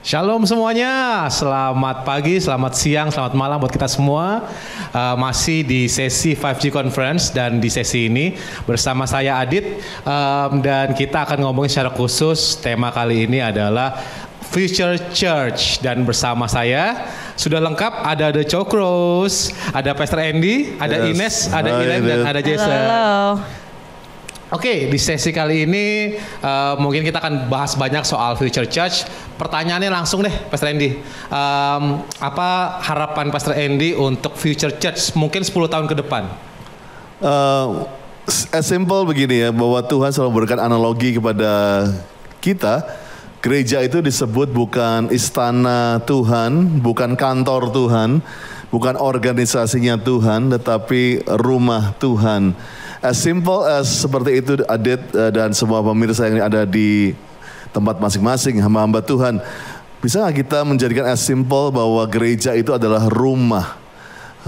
Shalom semuanya, selamat pagi, selamat siang, selamat malam buat kita semua. Masih di sesi 5G Conference dan di sesi ini bersama saya Adit, dan kita akan ngomongin secara khusus. Tema kali ini adalah Future Church, dan bersama saya sudah lengkap, ada The Chokros, ada Pastor Andy, ada Ines, ada Ilan, dan ada Jason. Halo. Oke, di sesi kali ini mungkin kita akan bahas banyak soal Future Church. Pertanyaannya langsung deh, Pastor Andy. Apa harapan Pastor Andy untuk Future Church mungkin 10 tahun ke depan? As simple begini ya, bahwa Tuhan selalu memberikan analogi kepada kita. Gereja itu disebut bukan istana Tuhan, bukan kantor Tuhan, bukan organisasinya Tuhan, tetapi rumah Tuhan. As simple as seperti itu, Adit dan semua pemirsa yang ada di tempat masing-masing, hamba-hamba Tuhan. Bisa gak kita menjadikan as simple bahwa gereja itu adalah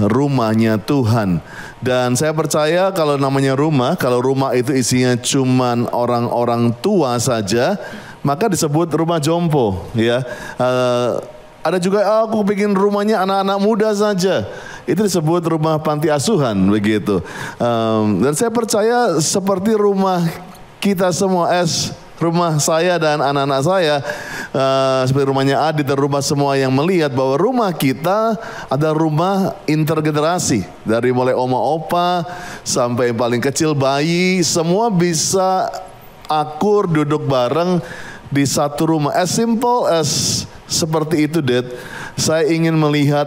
rumahnya Tuhan. Dan saya percaya kalau namanya rumah, kalau rumah itu isinya cuman orang-orang tua saja, maka disebut rumah jompo ya. Ada juga aku bikin rumahnya anak-anak muda saja, itu disebut rumah panti asuhan begitu. Dan saya percaya seperti rumah kita semua, rumah saya dan anak-anak saya, seperti rumahnya Adit dan rumah semua yang melihat bahwa rumah kita ada rumah intergenerasi. Dari mulai oma opa sampai yang paling kecil bayi, semua bisa akur duduk bareng di satu rumah. As simple as seperti itu, Dad. Saya ingin melihat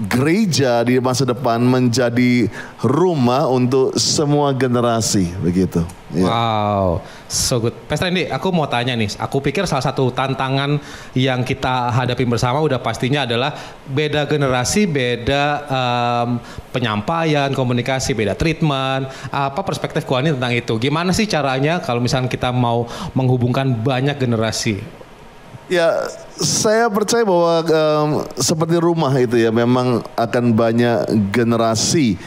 gereja di masa depan menjadi rumah untuk semua generasi, begitu. Ya. Wow, so good. Pastor Andy, aku mau tanya nih. Aku pikir salah satu tantangan yang kita hadapi bersama udah pastinya adalah beda generasi, beda penyampaian, komunikasi, beda treatment. Apa perspektif Kuani tentang itu? Gimana sih caranya kalau misalnya kita mau menghubungkan banyak generasi? Ya, saya percaya bahwa seperti rumah itu ya, memang akan banyak generasi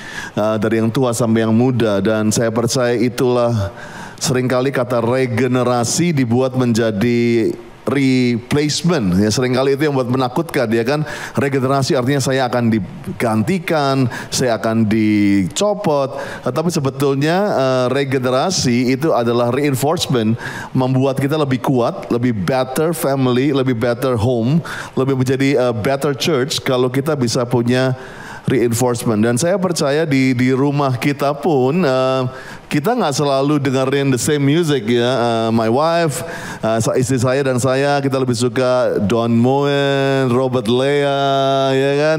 dari yang tua sampai yang muda, dan saya percaya itulah seringkali kata regenerasi dibuat menjadi replacement ya, seringkali itu yang buat menakutkan ya kan. Regenerasi artinya saya akan digantikan, saya akan dicopot, tapi sebetulnya regenerasi itu adalah reinforcement, membuat kita lebih kuat, lebih better family, lebih better home, lebih menjadi better church kalau kita bisa punya reinforcement. Dan saya percaya di rumah kita pun kita nggak selalu dengerin the same music ya. My wife, istri saya dan saya, kita lebih suka Don Moen, Robert Lea, ya kan.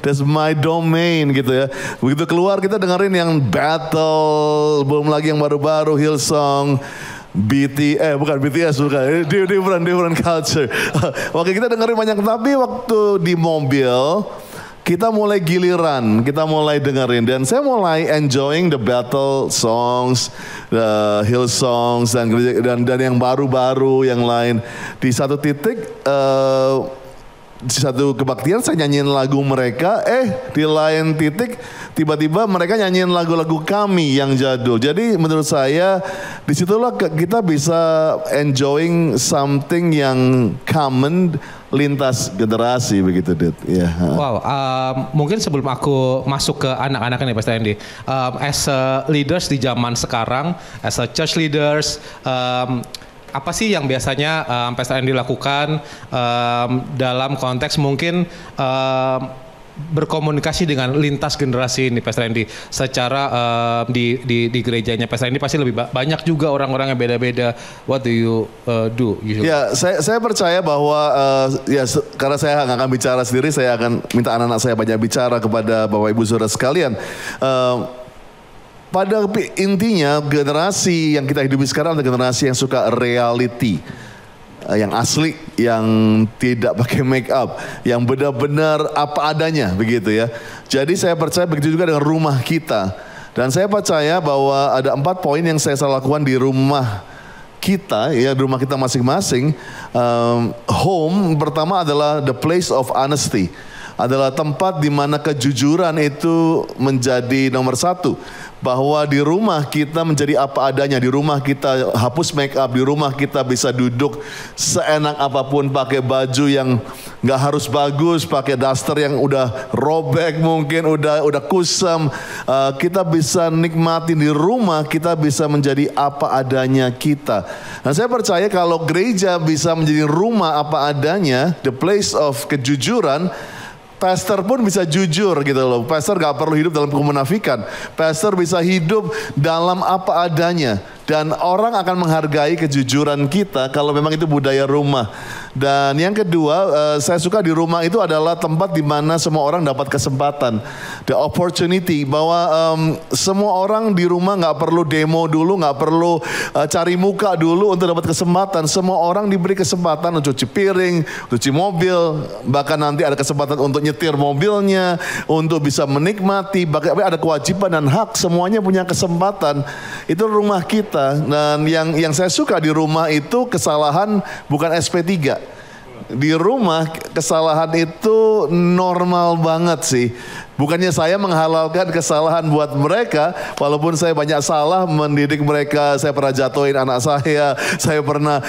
That's my domain gitu ya. Begitu keluar kita dengerin yang battle, belum lagi yang baru-baru Hillsong, bukan BTS, bukan, different culture. Oke, kita dengerin banyak, tapi waktu di mobil kita mulai giliran, kita mulai dengerin, dan saya mulai enjoying the battle songs, the hill songs, dan yang baru-baru yang lain. Di satu titik, di satu kebaktian saya nyanyiin lagu mereka, di lain titik tiba-tiba mereka nyanyiin lagu-lagu kami yang jadul. Jadi menurut saya disitulah kita bisa enjoying something yang common lintas generasi begitu, Dit. Yeah. Wow, mungkin sebelum aku masuk ke anak-anak nih, Pastor Andy, as a leaders di zaman sekarang, as a church leaders, apa sih yang biasanya Pastor Andy lakukan dalam konteks mungkin berkomunikasi dengan lintas generasi ini, Pastor Andy? Secara di gerejanya Pastor Andy pasti lebih banyak juga orang-orang yang beda-beda. What do you do usually? Ya, saya percaya bahwa karena saya nggak akan bicara sendiri, saya akan minta anak-anak saya banyak bicara kepada Bapak Ibu Saudara sekalian. Pada intinya generasi yang kita hidupi sekarang adalah generasi yang suka reality, yang asli, yang tidak pakai make up, yang benar-benar apa adanya begitu ya. Jadi saya percaya begitu juga dengan rumah kita. Dan saya percaya bahwa ada 4 poin yang saya selalu lakukan di rumah kita ya, di rumah kita masing-masing. Home pertama adalah the place of honesty. adalah tempat di mana kejujuran itu menjadi nomor satu. Bahwa di rumah kita menjadi apa adanya, di rumah kita hapus make up, di rumah kita bisa duduk seenak apapun, pakai baju yang nggak harus bagus, pakai daster yang udah robek mungkin, udah kusam. Kita bisa nikmatin di rumah, kita bisa menjadi apa adanya kita. Nah, saya percaya kalau gereja bisa menjadi rumah apa adanya, the place of kejujuran, pastor pun bisa jujur gitu loh. Pastor gak perlu hidup dalam kemunafikan. Pastor bisa hidup dalam apa adanya. Dan orang akan menghargai kejujuran kita kalau memang itu budaya rumah. Dan yang kedua, saya suka di rumah itu adalah tempat di mana semua orang dapat kesempatan. The opportunity, bahwa semua orang di rumah gak perlu demo dulu, gak perlu cari muka dulu untuk dapat kesempatan. Semua orang diberi kesempatan untuk cuci piring, cuci mobil, bahkan nanti ada kesempatan untuk nyetir mobilnya, untuk bisa menikmati, bahkan ada kewajiban dan hak, semuanya punya kesempatan. Itu rumah kita. Dan yang saya suka di rumah itu kesalahan bukan SP3. Di rumah kesalahan itu normal banget sih. Bukannya saya menghalalkan kesalahan buat mereka, walaupun saya banyak salah mendidik mereka. Saya pernah jatuhin anak saya pernah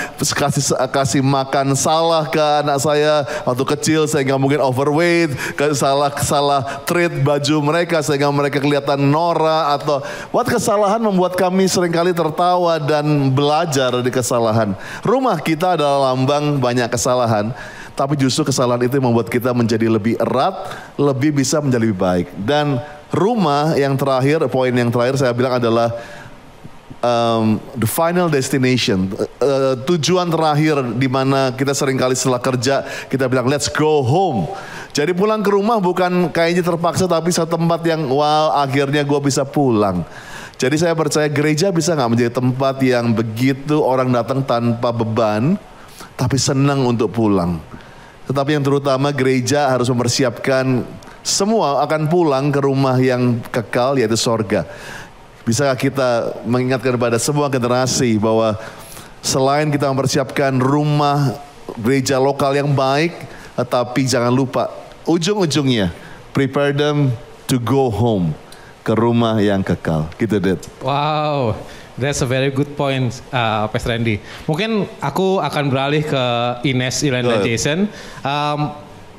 kasih makan salah ke anak saya waktu kecil sehingga mungkin overweight, salah treat baju mereka sehingga mereka kelihatan norak, atau buat kesalahan membuat kami seringkali tertawa dan belajar dari kesalahan. Rumah kita adalah lambang banyak kesalahan. Tapi justru kesalahan itu membuat kita menjadi lebih erat, lebih bisa menjadi lebih baik. Dan rumah yang terakhir, poin yang terakhir saya bilang adalah the final destination. Tujuan terakhir di mana kita seringkali setelah kerja kita bilang let's go home. Jadi pulang ke rumah bukan kayaknya terpaksa, tapi satu tempat yang wow akhirnya gue bisa pulang. Jadi saya percaya gereja bisa gak menjadi tempat yang begitu orang datang tanpa beban, tapi senang untuk pulang. Tetapi yang terutama gereja harus mempersiapkan semua akan pulang ke rumah yang kekal, yaitu sorga. Bisakah kita mengingatkan kepada semua generasi bahwa selain kita mempersiapkan rumah gereja lokal yang baik, tetapi jangan lupa ujung-ujungnya prepare them to go home, ke rumah yang kekal. Gitu, Dad. Wow. That's a very good point, Pastor Randy. Mungkin aku akan beralih ke Ines, Ilan, dan Jason.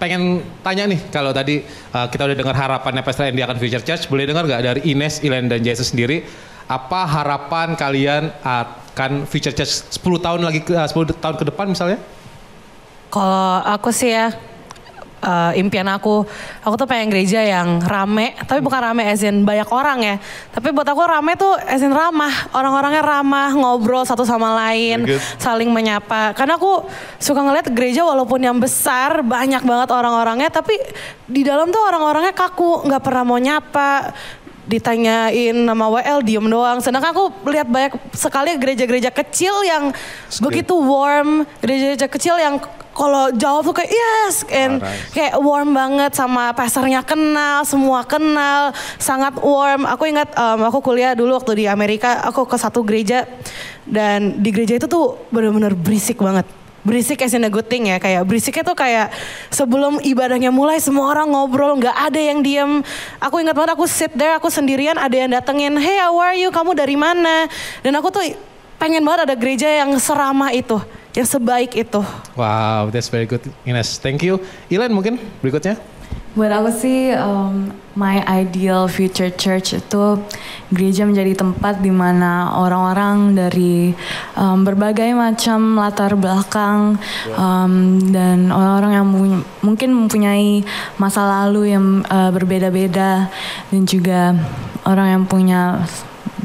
Pengen tanya nih, kalau tadi kita udah dengar harapannya Pastor Randy akan Future Church, boleh dengar gak dari Ines, Ilan, dan Jason sendiri, apa harapan kalian akan Future Church 10 tahun tahun ke depan misalnya? Kalau aku sih ya, impian aku tuh pengen gereja yang rame, tapi bukan rame as in banyak orang ya, tapi buat aku rame tuh as in ramah, orang-orangnya ramah, ngobrol satu sama lain, saling menyapa. Karena aku suka ngeliat gereja walaupun yang besar, banyak banget orang-orangnya, tapi di dalam tuh orang-orangnya kaku, nggak pernah mau nyapa. Ditanyain nama WL diem doang. Sedangkan aku lihat banyak sekali gereja-gereja kecil yang begitu warm, gereja-gereja kecil yang kalau jawab tuh kayak yes, and kayak warm banget, sama pastornya kenal, semua kenal, sangat warm. Aku ingat aku kuliah dulu waktu di Amerika, aku ke satu gereja dan di gereja itu tuh benar-benar berisik banget. Berisik as in a good thing ya, kayak berisiknya tuh kayak sebelum ibadahnya mulai semua orang ngobrol, gak ada yang diem. Aku ingat banget aku sit there, aku sendirian, ada yang datengin, hey how are you, kamu dari mana? Dan aku tuh pengen banget ada gereja yang seramah itu, yang sebaik itu. Wow, that's very good, Ines. Thank you. Ilan mungkin berikutnya? Buat aku sih, my ideal future church itu gereja menjadi tempat di mana orang-orang dari berbagai macam latar belakang dan orang-orang yang mungkin mempunyai masa lalu yang berbeda-beda, dan juga orang yang punya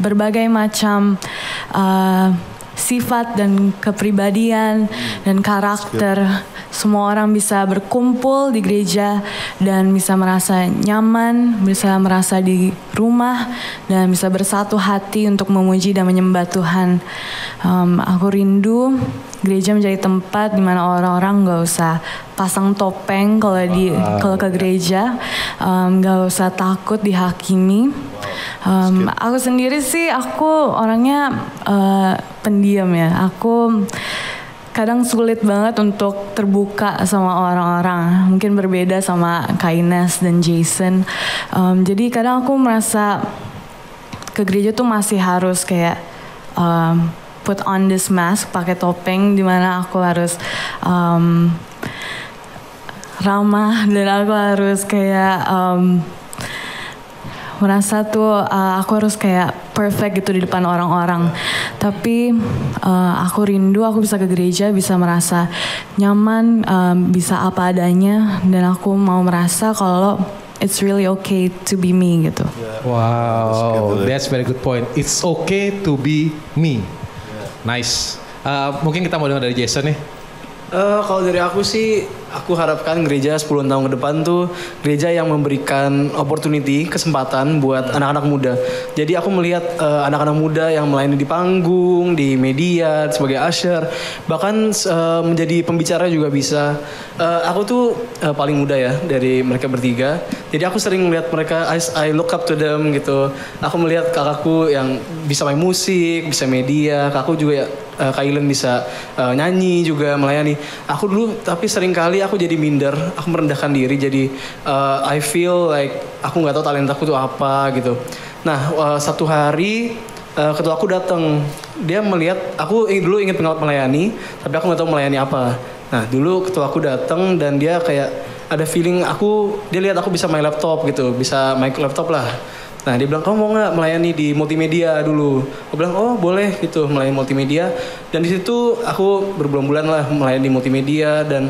berbagai macam sifat dan kepribadian dan karakter. Semua orang bisa berkumpul di gereja dan bisa merasa nyaman, bisa merasa di rumah, dan bisa bersatu hati untuk memuji dan menyembah Tuhan. Aku rindu gereja menjadi tempat di mana orang-orang gak usah pasang topeng kalau ke gereja, gak usah takut dihakimi. Aku sendiri sih, aku orangnya pendiam ya. Aku kadang sulit banget untuk terbuka sama orang-orang. Mungkin berbeda sama Kaines dan Jason. Jadi kadang aku merasa ke gereja tuh masih harus kayak put on this mask, pakai topeng, dimana aku harus ramah dan aku harus kayak merasa tuh aku harus kayak perfect gitu di depan orang-orang. Tapi aku rindu aku bisa ke gereja, bisa merasa nyaman, bisa apa adanya, dan aku mau merasa kalau it's really okay to be me gitu. Wow, that's very good point. It's okay to be me. Nice. Mungkin kita mau dengar dari Jason nih. Kalau dari aku sih, aku harapkan gereja 10 tahun ke depan tuh gereja yang memberikan opportunity, kesempatan buat anak-anak muda. Jadi aku melihat anak-anak muda yang melayani di panggung, di media, sebagai usher, bahkan menjadi pembicara juga bisa. Aku tuh paling muda ya dari mereka bertiga. Jadi aku sering melihat mereka, I look up to them gitu. Aku melihat kakakku yang bisa main musik, bisa media, kakakku juga ya, Kailen bisa nyanyi juga, melayani. Aku dulu tapi sering kali aku jadi minder, aku merendahkan diri, jadi I feel like aku nggak tahu talentaku tuh apa gitu. Nah satu hari ketua aku datang, dia melihat aku dulu ingin melayani, tapi aku nggak tahu melayani apa. Nah dulu ketua aku datang dan dia kayak ada feeling dia lihat aku bisa main laptop gitu, bisa main laptop lah. Nah dia bilang, kamu mau nggak melayani di multimedia dulu? Aku bilang, oh boleh gitu, melayani multimedia. Dan di situ aku berbulan-bulan lah melayani multimedia, dan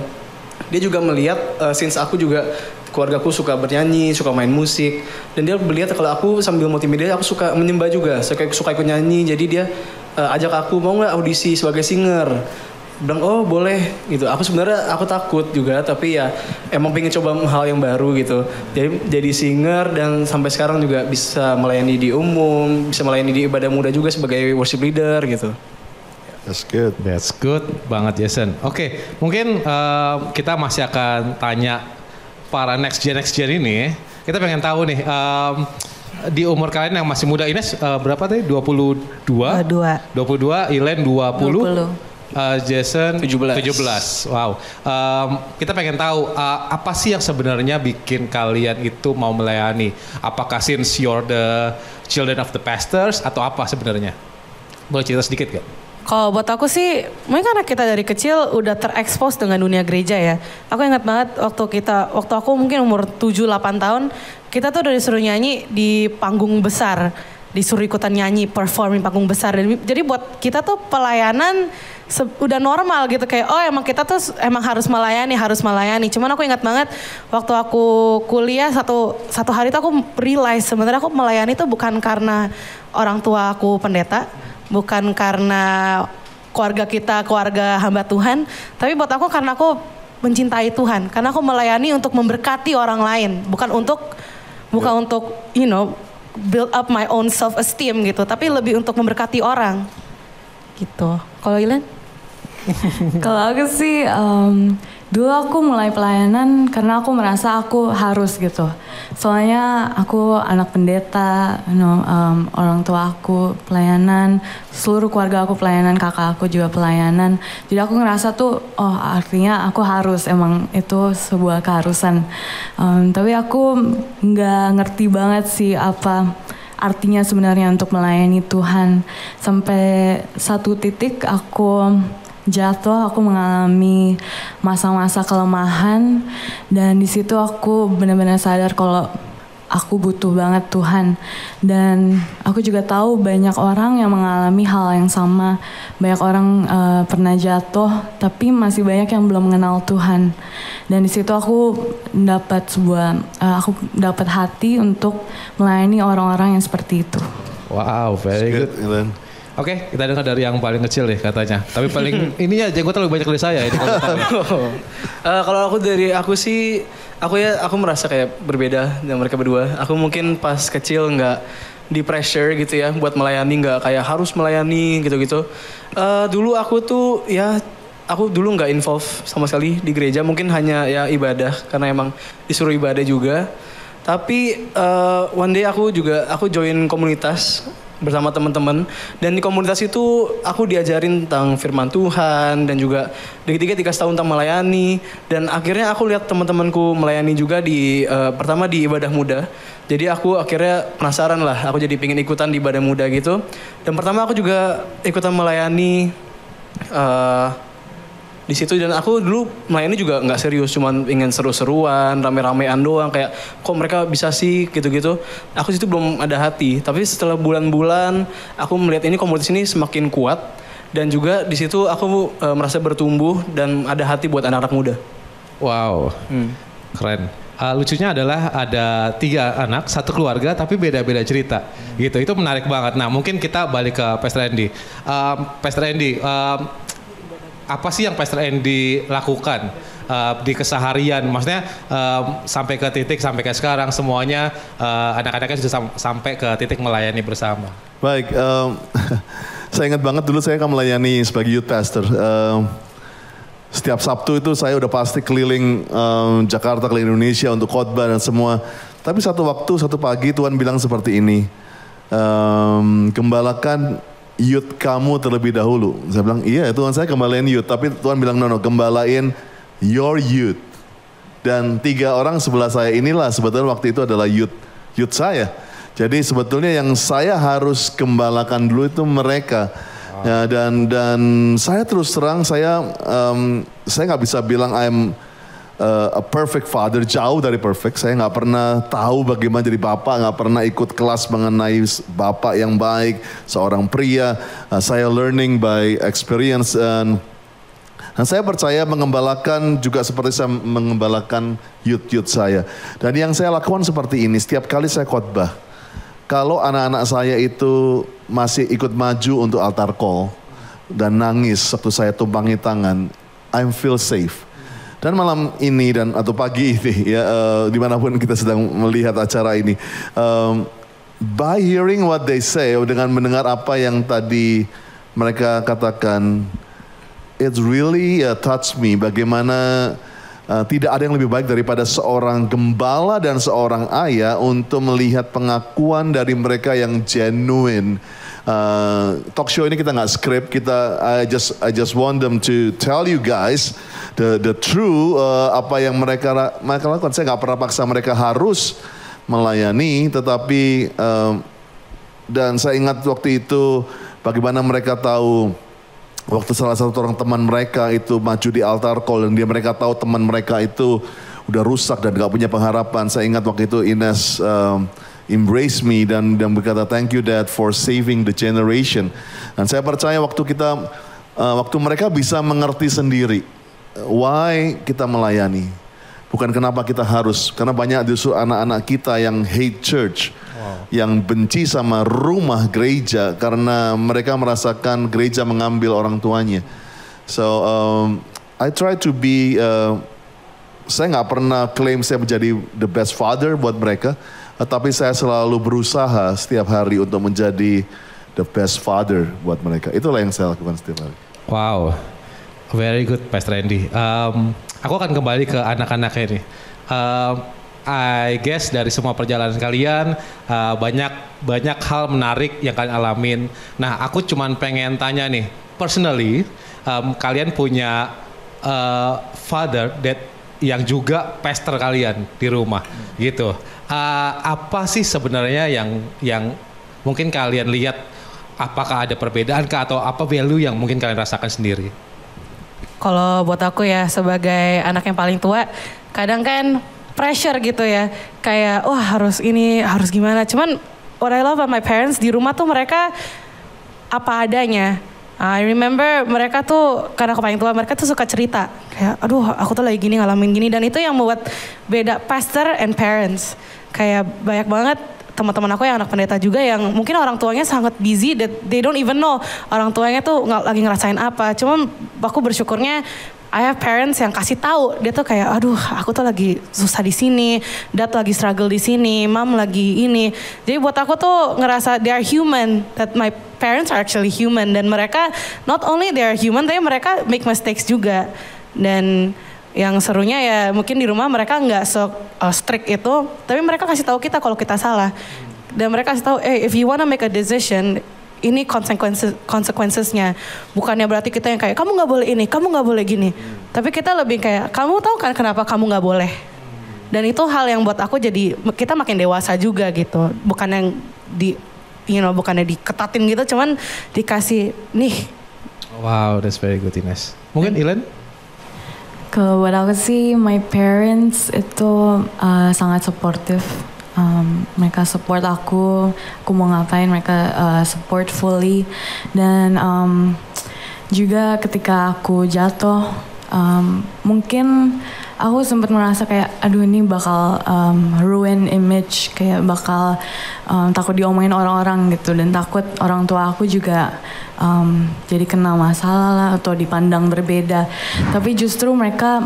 dia juga melihat since aku juga keluargaku suka bernyanyi, suka main musik, dan dia melihat kalau aku sambil multimedia aku suka menyembah juga, suka ikut nyanyi. Jadi dia ajak aku, mau nggak audisi sebagai singer? Bilang oh boleh gitu. Aku sebenarnya aku takut juga, tapi ya emang pengen coba hal yang baru gitu. Jadi singer, dan sampai sekarang juga bisa melayani di umum, bisa melayani di ibadah muda juga sebagai worship leader gitu. That's good banget Jason. Oke, mungkin kita masih akan tanya para next gen ini. Kita pengen tahu nih di umur kalian yang masih muda, Ines berapa tadi? 22, Ilen 20. Jason 17. Wow. Kita pengen tahu apa sih yang sebenarnya bikin kalian itu mau melayani? Apakah since you're the children of the pastors atau apa sebenarnya? Boleh cerita sedikit gak? Kalau buat aku sih, mungkin karena kita dari kecil udah terekspos dengan dunia gereja ya. Aku ingat banget waktu aku mungkin umur 7-8 tahun, kita tuh udah disuruh nyanyi di panggung besar. Disuruh ikutan nyanyi, perform di panggung besar. Jadi buat kita tuh pelayanan udah normal gitu, kayak oh emang kita tuh emang harus melayani. Cuman aku ingat banget waktu aku kuliah satu hari tuh aku realize sebenarnya aku melayani tuh bukan karena orang tua aku pendeta, bukan karena keluarga hamba Tuhan, tapi buat aku karena aku mencintai Tuhan, karena aku melayani untuk memberkati orang lain, bukan untuk build up my own self esteem gitu, tapi lebih untuk memberkati orang gitu. Kalau Ilen? Kalau aku sih dulu aku mulai pelayanan karena aku merasa aku harus gitu. Soalnya aku anak pendeta, orang tua aku pelayanan, seluruh keluarga aku pelayanan, kakak aku juga pelayanan. Jadi aku ngerasa tuh, oh artinya aku harus, emang itu sebuah keharusan. Tapi aku nggak ngerti banget sih apa artinya sebenarnya untuk melayani Tuhan. Sampai satu titik aku jatuh, aku mengalami masa-masa kelemahan, dan di situ aku benar-benar sadar kalau aku butuh banget Tuhan. Dan aku juga tahu banyak orang yang mengalami hal yang sama, banyak orang pernah jatuh, tapi masih banyak yang belum mengenal Tuhan. Dan di situ aku dapat hati untuk melayani orang-orang yang seperti itu. Wow, very good. Oke, kita dengar dari yang paling kecil deh katanya. Tapi paling ininya jenggotnya lebih banyak dari saya ini. Kalau aku sih, aku merasa kayak berbeda dengan mereka berdua. Aku mungkin pas kecil nggak di pressure gitu ya buat melayani, nggak kayak harus melayani gitu-gitu. Dulu aku tuh aku dulu nggak involve sama sekali di gereja, mungkin hanya ya ibadah karena emang disuruh ibadah juga. Tapi one day aku join komunitas bersama teman-teman, dan di komunitas itu aku diajarin tentang firman Tuhan dan juga ketiga dikasih tahu tentang melayani, dan akhirnya aku lihat teman-temanku melayani juga di pertama di ibadah muda. Jadi aku akhirnya penasaran lah, aku jadi pingin ikutan di ibadah muda gitu. Dan pertama aku juga ikutan melayani di situ, dan aku dulu melayani juga nggak serius, cuman ingin seru-seruan, rame-ramean doang, kayak kok mereka bisa sih gitu-gitu. Aku situ belum ada hati, tapi setelah bulan-bulan aku melihat ini komunitas ini semakin kuat, dan juga di situ aku merasa bertumbuh dan ada hati buat anak-anak muda. Wow, keren. Lucunya adalah ada 3 anak, satu keluarga tapi beda-beda cerita gitu. Itu menarik banget. Nah mungkin kita balik ke Pastor Andy. Pastor Andy, apa sih yang Pastor Andy lakukan di keseharian? Maksudnya sampai ke titik, sampai ke sekarang semuanya anak-anaknya sudah sampai ke titik melayani bersama. Baik, saya ingat banget dulu saya akan melayani sebagai youth pastor. Setiap Sabtu itu saya udah pasti keliling Jakarta, keliling Indonesia untuk khotbah dan semua. Tapi satu pagi Tuhan bilang seperti ini, gembalakan youth kamu terlebih dahulu. Saya bilang, iya Tuhan, saya gembalain youth. Tapi Tuhan bilang, no, gembalain your youth. Dan 3 orang sebelah saya inilah sebetulnya waktu itu adalah youth saya. Jadi sebetulnya yang saya harus gembalakan dulu itu mereka. Ya, dan saya terus terang saya nggak bisa bilang I'm a perfect father, jauh dari perfect. Saya nggak pernah tahu bagaimana jadi bapak, nggak pernah ikut kelas mengenai bapak yang baik, seorang pria. Saya learning by experience, dan saya percaya mengembalakan juga seperti saya mengembalakan youth saya. Dan yang saya lakukan seperti ini, setiap kali saya khotbah, kalau anak-anak saya itu masih ikut maju untuk altar call dan nangis waktu saya tumpangi tangan, I feel safe. Dan malam ini atau pagi ini ya, dimanapun kita sedang melihat acara ini, by hearing what they say, dengan mendengar apa yang tadi mereka katakan, it really touch me. Bagaimana tidak ada yang lebih baik daripada seorang gembala dan seorang ayah untuk melihat pengakuan dari mereka yang genuine. Talk show ini kita nggak script, I just want them to tell you guys the true apa yang mereka lakukan. Saya nggak pernah paksa mereka harus melayani, tetapi dan saya ingat waktu itu bagaimana mereka tahu. Waktu salah satu orang teman mereka itu maju di altar call, dan mereka tahu teman mereka itu udah rusak dan gak punya pengharapan. Saya ingat waktu itu Ines embrace me dan berkata, thank you Dad for saving the generation. Dan saya percaya waktu mereka bisa mengerti sendiri why kita melayani. Bukan kenapa kita harus, karena banyak justru anak-anak kita yang hate church. Yang benci sama rumah gereja karena mereka merasakan gereja mengambil orang tuanya. So I try to be, saya nggak pernah klaim saya menjadi the best father buat mereka, tapi saya selalu berusaha setiap hari untuk menjadi the best father buat mereka. Itulah yang saya lakukan setiap hari. Wow, very good Pastor Andy. Aku akan kembali ke anak-anaknya ini. I guess dari semua perjalanan kalian banyak hal menarik yang kalian alamin. Nah, aku cuman pengen tanya nih, personally, kalian punya father that yang juga pastor kalian di rumah, gitu. Apa sih sebenarnya yang mungkin kalian lihat? Apakah ada perbedaan kah, atau apa value yang mungkin kalian rasakan sendiri? Kalau buat aku ya, sebagai anak yang paling tua, kadang kan pressure gitu ya, kayak wah harus ini, harus gimana. Cuman what I love about my parents, di rumah tuh mereka apa adanya. I remember mereka tuh, karena aku paling tua, mereka tuh suka cerita kayak aduh aku tuh lagi gini, ngalamin gini. Dan itu yang membuat beda pastor and parents. Kayak banyak banget teman-teman aku yang anak pendeta juga yang mungkin orang tuanya sangat busy, that they don't even know orang tuanya tuh lagi ngerasain apa. Cuman aku bersyukurnya I have parents yang kasih tahu, dia tuh kayak, aduh, aku tuh lagi susah di sini, dad lagi struggle di sini, mom lagi ini. Jadi buat aku tuh ngerasa they are human, that my parents are actually human, dan mereka not only they are human, tapi mereka make mistakes juga. Dan yang serunya ya mungkin di rumah mereka nggak strict itu, tapi mereka kasih tahu kita kalau kita salah. dan mereka kasih tahu, if you wanna make a decision, ini consequences-nya. Bukannya berarti kita yang kayak kamu nggak boleh ini, kamu nggak boleh gini. Tapi kita lebih kayak kamu tahu kan kenapa kamu nggak boleh. Dan itu hal yang buat aku jadi kita makin dewasa juga gitu. Bukan yang bukannya diketatin gitu, cuman dikasih nih. Wow, that's very good, Ines. Mungkin Ilen? Buat aku sih, my parents itu sangat supportive. Mereka support aku mau ngapain mereka support fully. Dan juga ketika aku jatuh, mungkin aku sempat merasa kayak aduh ini bakal ruin image, kayak bakal takut diomongin orang-orang gitu, dan takut orang tua aku juga jadi kena masalah lah atau dipandang berbeda. Tapi justru mereka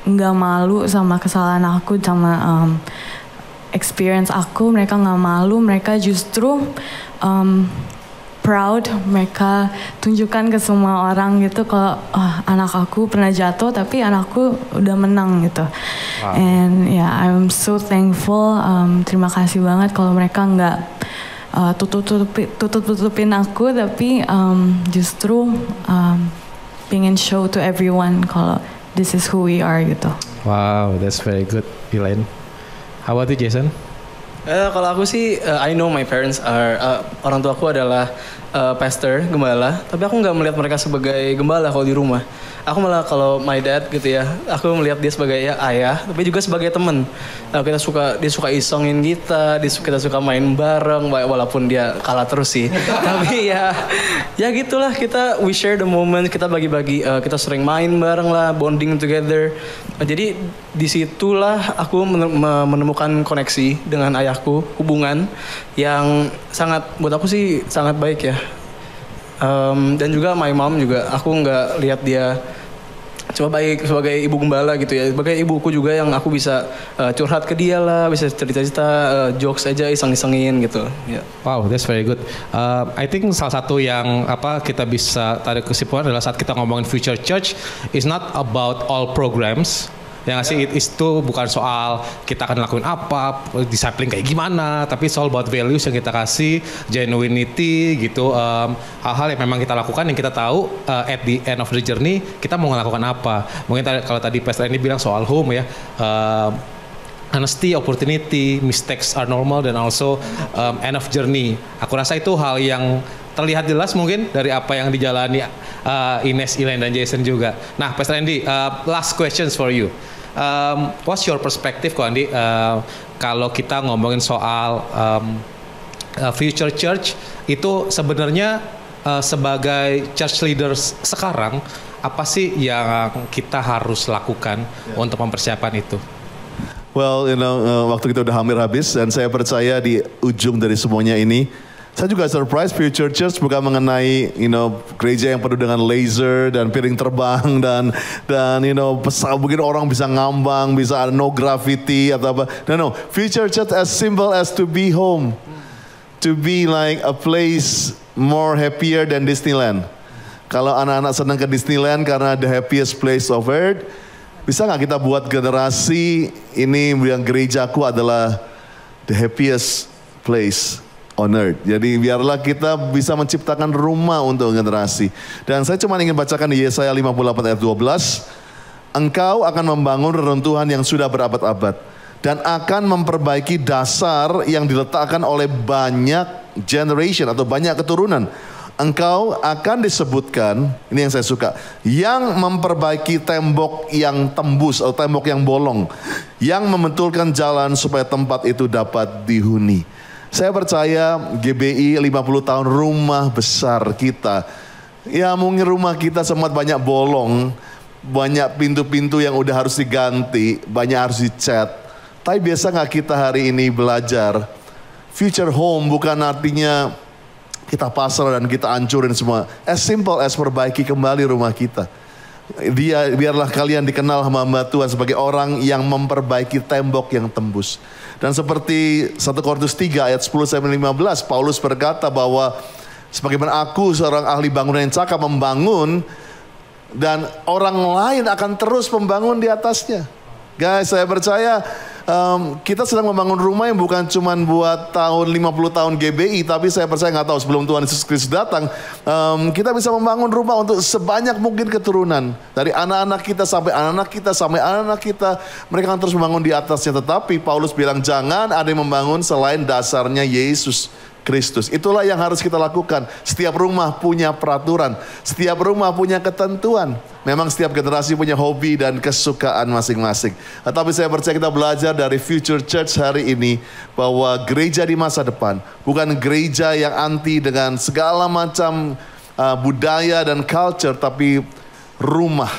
nggak malu sama kesalahan aku, sama experience aku. Mereka nggak malu, mereka justru proud, mereka tunjukkan ke semua orang gitu kalau anak aku pernah jatuh tapi anakku udah menang gitu. Wow. And yeah, I'm so thankful. Terima kasih banget kalau mereka nggak tutup-tutupin aku, tapi justru pengen show to everyone kalau this is who we are gitu. Wow, that's very good, Elaine. How about you, Jason? Kalau aku sih, I know my parents are, orang tua aku adalah pastor, gembala. Tapi aku nggak melihat mereka sebagai gembala kalau di rumah. Aku malah kalau my dad gitu ya, aku melihat dia sebagai ya ayah, tapi juga sebagai teman. Dia suka isengin kita suka main bareng, walaupun dia kalah terus sih. Tapi ya gitulah, we share the moment, kita bagi-bagi, kita sering main bareng lah, bonding together. Jadi disitulah aku menemukan koneksi dengan ayahku, hubungan yang buat aku sih sangat baik ya. Dan juga my mom juga, aku nggak lihat dia cuma baik sebagai ibu gembala gitu ya, sebagai ibuku juga yang aku bisa curhat ke dia lah, bisa cerita-cerita, jokes aja, iseng-isengin gitu. Yeah. Wow, that's very good. I think salah satu yang kita bisa tarik kesimpulan adalah saat kita ngomongin future church, is not about all programs. Yang ngasih itu bukan soal kita akan lakuin apa, discipling kayak gimana, tapi soal about values yang kita kasih, genuinity gitu, hal-hal yang memang kita lakukan yang kita tahu at the end of the journey kita mau ngelakukan apa. Mungkin kalau tadi Pastor Andy bilang soal home ya, honesty, opportunity, mistakes are normal, dan also end of journey. Aku rasa itu hal yang terlihat jelas mungkin dari apa yang dijalani Ines, Elaine, dan Jason juga. Nah, Pastor Andy, last questions for you. What's your perspective, kok Andi, kalau kita ngomongin soal future church itu sebenarnya sebagai church leaders sekarang, apa sih yang kita harus lakukan untuk mempersiapkan itu? Well, waktu kita udah hampir habis, dan saya percaya di ujung dari semuanya ini, saya juga surprise future church bukan mengenai gereja yang penuh dengan laser dan piring terbang dan mungkin orang bisa ngambang, bisa ada no gravity atau apa. No, future church as simple as to be home, to be like a place more happier than Disneyland. Kalau anak-anak senang ke Disneyland karena the happiest place of earth, bisa nggak kita buat generasi ini yang gerejaku adalah the happiest place on earth. Jadi biarlah kita bisa menciptakan rumah untuk generasi. Dan saya cuma ingin bacakan di Yesaya 58 ayat 12. Engkau akan membangun reruntuhan yang sudah berabad-abad dan akan memperbaiki dasar yang diletakkan oleh banyak generation atau banyak keturunan. Engkau akan disebutkan, ini yang saya suka, yang memperbaiki tembok yang tembus atau tembok yang bolong, yang membetulkan jalan supaya tempat itu dapat dihuni. Saya percaya GBI 50 tahun, rumah besar kita. Ya mungkin rumah kita sempat banyak bolong, banyak pintu-pintu yang udah harus diganti, banyak harus dicat. Tapi biasa gak kita hari ini belajar, future home bukan artinya kita pasrah dan kita hancurin semua. As simple as perbaiki kembali rumah kita. Biarlah kalian dikenal hamba Tuhan sebagai orang yang memperbaiki tembok yang tembus. Dan seperti 1 Korintus 3 ayat 10-15, Paulus berkata bahwa sebagaimana aku seorang ahli bangunan yang cakap membangun, dan orang lain akan terus membangun di atasnya. Guys, saya percaya kita sedang membangun rumah yang bukan cuma buat tahun 50 tahun GBI, tapi saya percaya nggak tahu sebelum Tuhan Yesus Kristus datang, kita bisa membangun rumah untuk sebanyak mungkin keturunan. Dari anak-anak kita sampai anak-anak kita sampai anak-anak kita, mereka akan terus membangun di atasnya. Tetapi Paulus bilang jangan ada yang membangun selain dasarnya Yesus Kristus. Itulah yang harus kita lakukan. Setiap rumah punya peraturan, setiap rumah punya ketentuan. Memang setiap generasi punya hobi dan kesukaan masing-masing. Tapi saya percaya kita belajar dari Future Church hari ini bahwa gereja di masa depan bukan gereja yang anti dengan segala macam budaya dan culture, tapi rumah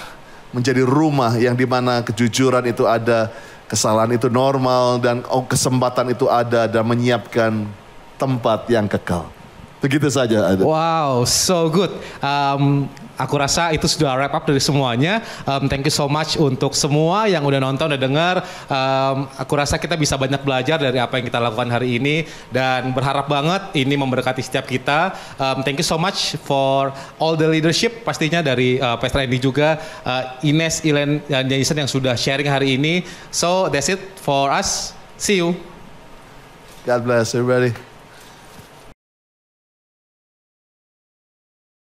menjadi rumah yang dimana kejujuran itu ada, kesalahan itu normal, dan kesempatan itu ada, dan menyiapkan tempat yang kekal. Begitu saja. Wow, so good. Aku rasa itu sudah wrap up dari semuanya. Thank you so much untuk semua yang udah nonton, udah dengar. Aku rasa kita bisa banyak belajar dari apa yang kita lakukan hari ini. Dan berharap banget ini memberkati setiap kita. Thank you so much for all the leadership pastinya dari Pastor Andy juga. Ines, Ilen, dan Jason yang sudah sharing hari ini. So that's it for us. See you. God bless everybody.